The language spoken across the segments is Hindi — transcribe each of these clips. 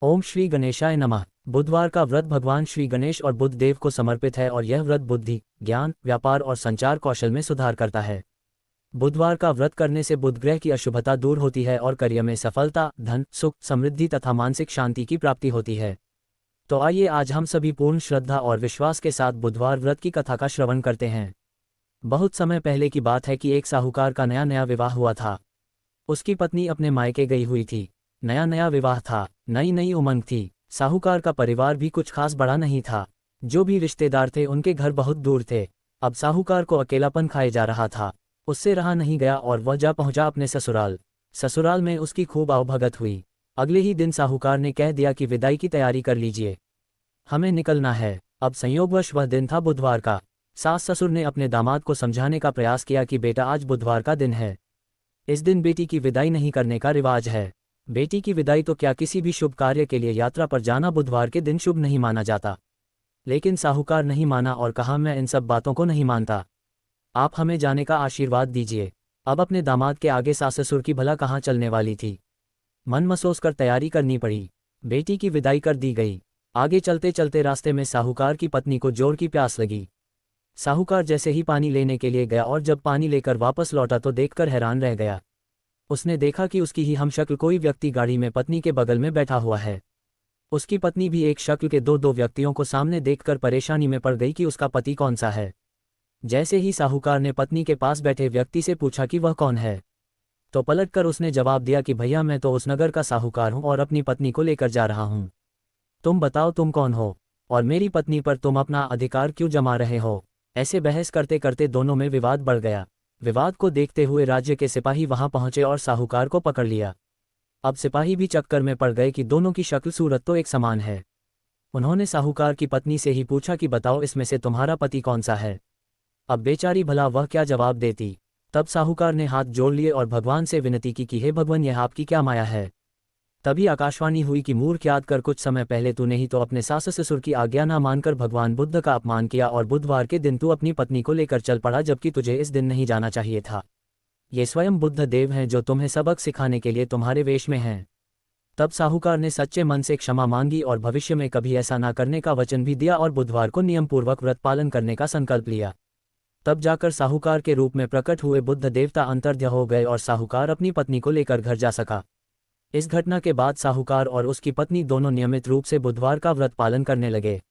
ओम श्री गणेशाय नमः। बुधवार का व्रत भगवान श्री गणेश और बुध देव को समर्पित है और यह व्रत बुद्धि, ज्ञान, व्यापार और संचार कौशल में सुधार करता है। बुधवार का व्रत करने से बुध ग्रह की अशुभता दूर होती है और कार्य में सफलता, धन, सुख, समृद्धि तथा मानसिक शांति की प्राप्ति होती है। तो आइए आज हम सभी पूर्ण श्रद्धा और विश्वास के साथ बुधवार व्रत की कथा का श्रवण करते हैं। बहुत समय पहले की बात है कि एक साहूकार का नया नया विवाह हुआ था। उसकी पत्नी अपने मायके गई हुई थी। नया नया विवाह था, नई नई उमंग थी। साहूकार का परिवार भी कुछ खास बड़ा नहीं था। जो भी रिश्तेदार थे उनके घर बहुत दूर थे। अब साहूकार को अकेलापन खाए जा रहा था। उससे रहा नहीं गया और वह जा पहुंचा अपने ससुराल। ससुराल में उसकी खूब आवभगत हुई। अगले ही दिन साहूकार ने कह दिया कि विदाई की तैयारी कर लीजिए, हमें निकलना है। अब संयोगवश वह दिन था बुधवार का। सास ससुर ने अपने दामाद को समझाने का प्रयास किया कि बेटा आज बुधवार का दिन है, इस दिन बेटी की विदाई नहीं करने का रिवाज है। बेटी की विदाई तो क्या, किसी भी शुभ कार्य के लिए यात्रा पर जाना बुधवार के दिन शुभ नहीं माना जाता। लेकिन साहूकार नहीं माना और कहा मैं इन सब बातों को नहीं मानता, आप हमें जाने का आशीर्वाद दीजिए। अब अपने दामाद के आगे सास ससुर की भला कहाँ चलने वाली थी। मन मसोस कर तैयारी करनी पड़ी। बेटी की विदाई कर दी गई। आगे चलते चलते रास्ते में साहूकार की पत्नी को जोर की प्यास लगी। साहूकार जैसे ही पानी लेने के लिए गया और जब पानी लेकर वापस लौटा तो देखकर हैरान रह गया। उसने देखा कि उसकी ही हमशक्ल कोई व्यक्ति गाड़ी में पत्नी के बगल में बैठा हुआ है। उसकी पत्नी भी एक शक्ल के दो व्यक्तियों को सामने देखकर परेशानी में पड़ गई कि उसका पति कौन सा है। जैसे ही साहूकार ने पत्नी के पास बैठे व्यक्ति से पूछा कि वह कौन है, तो पलटकर उसने जवाब दिया कि भैया मैं तो उस नगर का साहूकार हूं और अपनी पत्नी को लेकर जा रहा हूं। तुम बताओ तुम कौन हो और मेरी पत्नी पर तुम अपना अधिकार क्यों जमा रहे हो। ऐसे बहस करते करते दोनों में विवाद बढ़ गया। विवाद को देखते हुए राज्य के सिपाही वहां पहुंचे और साहूकार को पकड़ लिया। अब सिपाही भी चक्कर में पड़ गए कि दोनों की शक्ल सूरत तो एक समान है। उन्होंने साहूकार की पत्नी से ही पूछा कि बताओ इसमें से तुम्हारा पति कौन सा है। अब बेचारी भला वह क्या जवाब देती। तब साहूकार ने हाथ जोड़ लिए और भगवान से विनती की कि हे भगवान यह आपकी क्या माया है। तभी आकाशवाणी हुई कि मूर्ख याद कर, कुछ समय पहले तूने ही तो अपने सास ससुर की आज्ञा न मानकर भगवान बुद्ध का अपमान किया और बुधवार के दिन तू अपनी पत्नी को लेकर चल पड़ा, जबकि तुझे इस दिन नहीं जाना चाहिए था। ये स्वयं बुद्ध देव हैं जो तुम्हें सबक सिखाने के लिए तुम्हारे वेश में हैं। तब साहूकार ने सच्चे मन से क्षमा मांगी और भविष्य में कभी ऐसा ना करने का वचन भी दिया और बुधवार को नियमपूर्वक व्रत पालन करने का संकल्प लिया। तब जाकर साहूकार के रूप में प्रकट हुए बुद्ध देवता अंतर्ध्य हो गए और साहूकार अपनी पत्नी को लेकर घर जा सका। इस घटना के बाद साहूकार और उसकी पत्नी दोनों नियमित रूप से बुधवार का व्रत पालन करने लगे।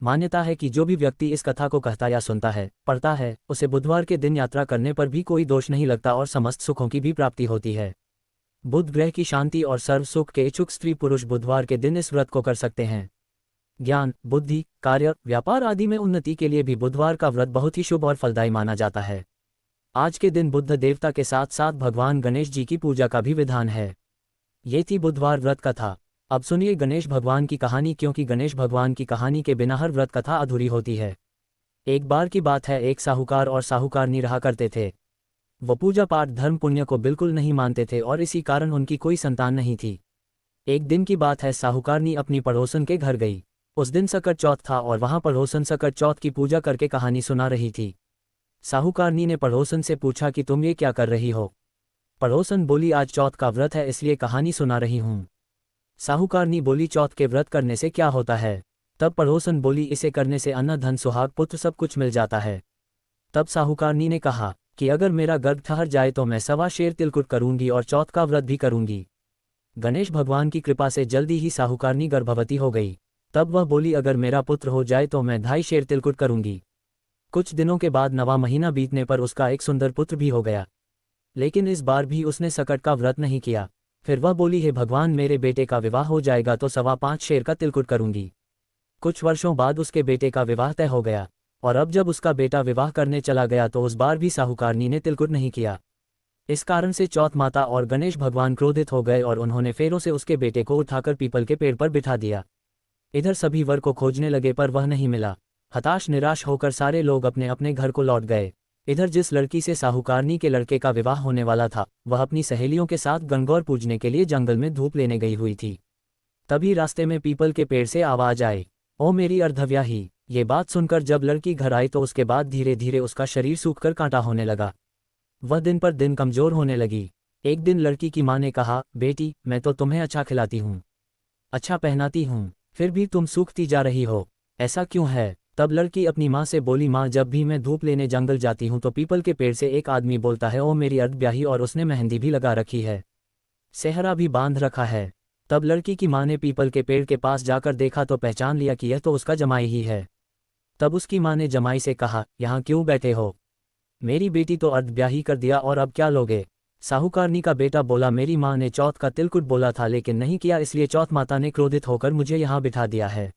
मान्यता है कि जो भी व्यक्ति इस कथा को कहता या सुनता है, पढ़ता है, उसे बुधवार के दिन यात्रा करने पर भी कोई दोष नहीं लगता और समस्त सुखों की भी प्राप्ति होती है। बुध ग्रह की शांति और सर्व सुख के इच्छुक स्त्री पुरुष बुधवार के दिन इस व्रत को कर सकते हैं। ज्ञान, बुद्धि, कार्य, व्यापार आदि में उन्नति के लिए भी बुधवार का व्रत बहुत ही शुभ और फलदायी माना जाता है। आज के दिन बुद्ध देवता के साथ साथ भगवान गणेश जी की पूजा का भी विधान है। ये थी बुधवार व्रत कथा। अब सुनिए गणेश भगवान की कहानी, क्योंकि गणेश भगवान की कहानी के बिना हर व्रत कथा अधूरी होती है। एक बार की बात है, एक साहूकार और साहूकारनी रहा करते थे। वो पूजा पाठ धर्म पुण्य को बिल्कुल नहीं मानते थे और इसी कारण उनकी कोई संतान नहीं थी। एक दिन की बात है, साहूकारनी अपनी पड़ोसन के घर गई। उस दिन सकट चौथ था और वहां पड़ोसन सकट चौथ की पूजा करके कहानी सुना रही थी। साहूकारनी ने पड़ोसन से पूछा कि तुम ये क्या कर रही हो। पड़ोसन बोली आज चौथ का व्रत है इसलिए कहानी सुना रही हूँ। साहूकारनी बोली चौथ के व्रत करने से क्या होता है। तब पड़ोसन बोली इसे करने से अन्न धन सुहाग पुत्र सब कुछ मिल जाता है। तब साहूकारनी ने कहा कि अगर मेरा गर्भ ठहर जाए तो मैं 1.25 शेर तिलकुट करूंगी और चौथ का व्रत भी करूंगी। गणेश भगवान की कृपा से जल्दी ही साहूकारनी गर्भवती हो गई। तब वह बोली अगर मेरा पुत्र हो जाए तो मैं 2.5 शेर तिलकुट करूंगी। कुछ दिनों के बाद 9वां महीना बीतने पर उसका एक सुंदर पुत्र भी हो गया। लेकिन इस बार भी उसने सकट का व्रत नहीं किया। फिर वह बोली हे भगवान मेरे बेटे का विवाह हो जाएगा तो 5.25 शेर का तिलकुट करूंगी। कुछ वर्षों बाद उसके बेटे का विवाह तय हो गया और अब जब उसका बेटा विवाह करने चला गया तो उस बार भी साहूकारनी ने तिलकुट नहीं किया। इस कारण से चौथ माता और गणेश भगवान क्रोधित हो गए और उन्होंने फेरों से उसके बेटे को उठाकर पीपल के पेड़ पर बिठा दिया। इधर सभी वर को खोजने लगे पर वह नहीं मिला। हताश निराश होकर सारे लोग अपने अपने घर को लौट गए। इधर जिस लड़की से साहूकारनी के लड़के का विवाह होने वाला था वह अपनी सहेलियों के साथ गणगौर पूजने के लिए जंगल में धूप लेने गई हुई थी। तभी रास्ते में पीपल के पेड़ से आवाज आई, ओ मेरी अर्धव्याही। ये बात सुनकर जब लड़की घर आई तो उसके बाद धीरे धीरे उसका शरीर सूखकर कांटा होने लगा। वह दिन पर दिन कमजोर होने लगी। एक दिन लड़की की मां ने कहा बेटी मैं तो तुम्हें अच्छा खिलाती हूँ, अच्छा पहनाती हूँ, फिर भी तुम सूखती जा रही हो, ऐसा क्यों है? तब लड़की अपनी माँ से बोली, माँ जब भी मैं धूप लेने जंगल जाती हूँ तो पीपल के पेड़ से एक आदमी बोलता है, ओ मेरी अर्धब्याही, और उसने मेहंदी भी लगा रखी है, सेहरा भी बांध रखा है। तब लड़की की माँ ने पीपल के पेड़ के पास जाकर देखा तो पहचान लिया कि यह तो उसका जमाई ही है। तब उसकी माँ ने जमाई से कहा, यहाँ क्यों बैठे हो? मेरी बेटी तो अर्धब्याही कर दिया और अब क्या लोगे? साहूकारनी का बेटा बोला, मेरी माँ ने चौथ का तिलकुट बोला था लेकिन नहीं किया, इसलिए चौथ माता ने क्रोधित होकर मुझे यहाँ बिठा दिया है।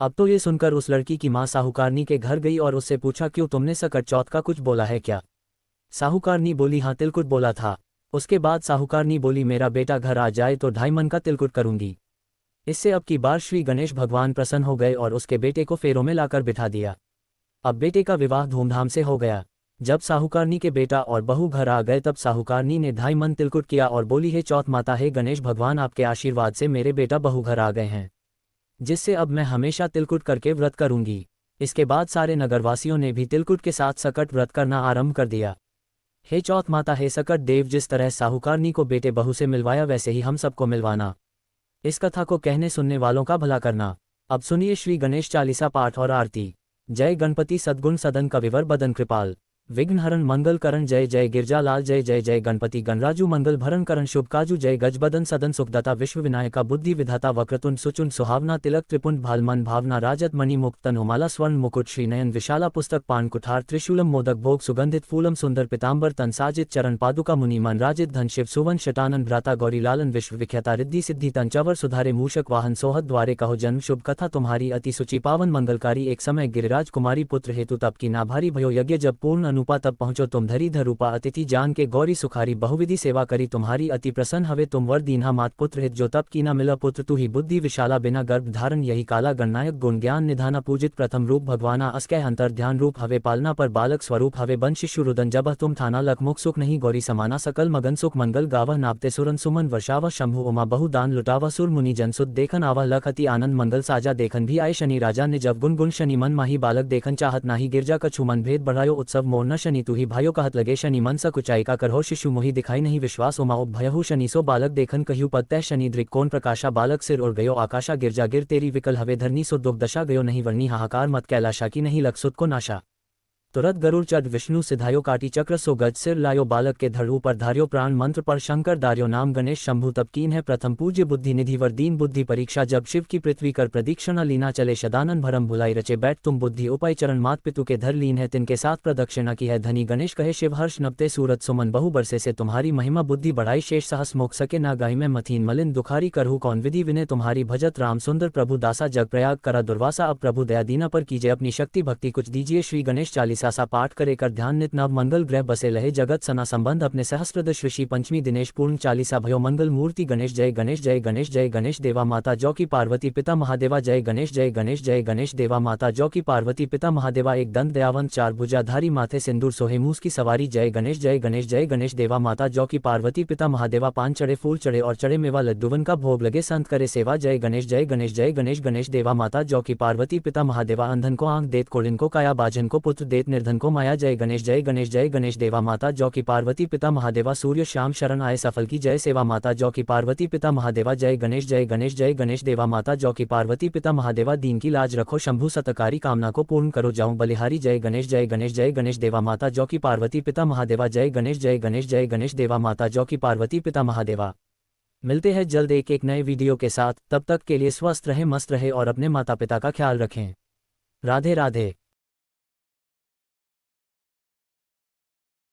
अब तो ये सुनकर उस लड़की की माँ साहूकारनी के घर गई और उससे पूछा, क्यों तुमने सकट चौथ का कुछ बोला है क्या? साहूकारनी बोली, हाँ तिलकुट बोला था। उसके बाद साहूकारनी बोली, मेरा बेटा घर आ जाए तो 2.5 मन का तिलकुट करूंगी। इससे अब की बार श्री गणेश भगवान प्रसन्न हो गए और उसके बेटे को फेरों में लाकर बिठा दिया। अब बेटे का विवाह धूमधाम से हो गया। जब साहूकारनी के बेटा और बहू घर आ गए तब साहूकारनी ने 2.5 मन तिलकुट किया और बोली, हे चौथ माता, हे गणेश भगवान, आपके आशीर्वाद से मेरे बेटा बहू घर आ गए हैं, जिससे अब मैं हमेशा तिलकुट करके व्रत करूंगी। इसके बाद सारे नगरवासियों ने भी तिलकुट के साथ सकट व्रत करना आरंभ कर दिया। हे चौथ माता, हे सकट देव, जिस तरह साहूकारनी को बेटे बहू से मिलवाया वैसे ही हम सबको मिलवाना। इस कथा को कहने सुनने वालों का भला करना। अब सुनिए श्री गणेश चालीसा पाठ और आरती। जय गणपति सद्गुण सदन कविवर बदन कृपाल, विघ्नहरण मंगल करण, जय जय गिरजा लाल, जय जय जय गणपति गणराजू, मंगल भरण करण शुभ काजू, जय गजबदन सदन सुखदाता, विश्व विनायका, बुद्धि विधाता, वक्रतुंड सुचुंड सुहावना, तिलक त्रिपुंड भालमन भावना, राजत मणि मुक्त तनुमाला, स्वर्ण मुकुट श्रीनयन विशाला, पुस्तक पान कुठार, त्रिशूलम मोदक भोग, सुगंधित फूलम सुंदर पितांबर तन साजित, चरण पादुका मुनि मन राजित, धन शिव सुवन शटानन भ्राता, गौरी लालन विश्व विख्याता, रिद्धि सिद्धि तंचवर सुधारे, मूषक वाहन सोहत द्वारे, कहो जन्म शुभ कथा तुम्हारी, अति सुचि पावन मंगलकारी, एक समय गिरिराज कुमारी पुत्र हेतु तप की नाभारी भयो, यज्ञ जब पूर्ण अनुपा तब पहुंचो तुम धरी धरूपा, अतिथि जान के गौरी सुखारी, बहुविधि सेवा करी तुम्हारी, अति प्रसन्न हवे तुम वर दीन्हा, मात पुत्र हित जो तप की न मिला पुत्र, तू ही बुद्धि विशाला, बिना गर्भ धारण यही काला, गणनायक गुण ज्ञान निधाना, पूजित प्रथम रूप भगवाना, अस्कय अंतर ध्यान रूप हवे, पालना पर बालक स्वरूप हवे, बन शिशु रुदन जब तुम थाना, लख मुख सुख नहीं गौरी समाना, सकल मगन सुख मंगल गावह, नापते सुरन सुमन वर्षावह, शंभु उमा बहु दान लुटावह, सुर मुनि जन सुत देखन आवह, लख अति आनंद मंगल साजा देखन भी आए, शनि राजा ने जब गुण गुण शनि मन माही, बालक देखन चाहत नाही, गिरजा कछु मन भेद बढ़ायो, उत्सव मोर न शनि तू ही भायो, कहत लगे शनि मन सा कुचाई का करहो, शिशु मोहि दिखाई नहीं विश्वास, उमा उपभयहु शनि सो, बालक देखन कह्यु पद तय, शनि दृक्कोण प्रकाशा, बालक सिर उड़ गयो आकाशा, गिरजा गिर तेरी विकल हवे, धरनी सो दुख दशा गयो नहीं वर्णी, हाहाकार मत कैलाशा की नहीं लख सुत को नाशा, तुरत गरुड़ चढ़ विष्णु सिधायो, काटी चक्र सो गज सिर लायो, बालक के धड़ू पर धार्यो, प्राण मंत्र पर शंकर दार्यो, नाम गणेश शंभु तब कीन है प्रथम, पूज्य बुद्धि निधि वर दीन बुद्धि परीक्षा, जब शिव की पृथ्वी कर प्रदीक्षिणा लीना, चले शदानन भरम भुलाई रचे, बैठ तुम बुद्धि उपाय, चरण मात पितु के धर लीन है, तिनके साथ प्रदक्षिणा की है, धनी गणेश कहे शिव हर्ष नबते, सूरत सुमन बहु बरसे से तुम्हारी महिमा, बुद्धि बढ़ाई शेष सहस मोक सके ना गाई, मैं मथीन मलिन दुखारी करहु कौन, विधि विनय तुम्हारी भजत, राम सुंदर प्रभु दासा, जग प्रयाग करा दुर्वासा, अब प्रभु दया दीना पर कीजिए अपनी शक्ति भक्ति कुछ दीजिए, श्री गणेश चालीसा सा पाठ करे कर ध्यान, नित नव मंगल ग्रह बसे लहे, जगत सना संबंध अपने सहस्त्रदश ऋषि, पंचमी दिनेश पूर्ण चालीसा भयो, मंगल मूर्ति गणेश, जय गणेश जय गणेश जय गणेश, देवा माता जौ की पार्वती पिता महादेवा, जय गणेश जय गणेश जय गणेश, देवा माता जौ की पार्वती पिता महादेवा, एक दंत दयावंत चार भुजाधारी, माथे सिंदूर सोहे मूस की सवारी, जय गणेश जय गणेश जय गणेश, देवा माता जौ की पार्वती पिता महादेवा, पान चढ़े फूल चढ़े और चढ़े मेवा लड्डूवन का भोग लगे, संत करे सेवा, जय गणेश जय गणेश जय गणेश गणेश, देवा माता जौ की पार्वती पिता महादेवा, अंधन को आंख देत, कोढ़िन को काया, बाझन को पुत्र देत, निर्धन को माया, जय गणेश जय गणेश जय गणेश, देवा माता जौ की पार्वती पिता महादेवा, सूर्य शाम शरण आए सफल की जय, सेवा माता जौ की पार्वती पिता महादेवा, जय गणेश जय गणेश जय गणेश, देवा माता जौ की पार्वती पिता महादेवा, दीन की लाज रखो शंभु सतकारी, कामना को पूर्ण करो जाऊं बलिहारी, जय गणेश जय गणेश जय गणेश, देवा माता जौ की पार्वती पिता महादेवा, जय गणेश जय गणेश जय गणेश, देवा माता जौ की पार्वती पिता महादेवा। मिलते हैं जल्द एक नए वीडियो के साथ, तब तक के लिए स्वस्थ रहे, मस्त रहे और अपने माता पिता का ख्याल रखें। राधे राधे।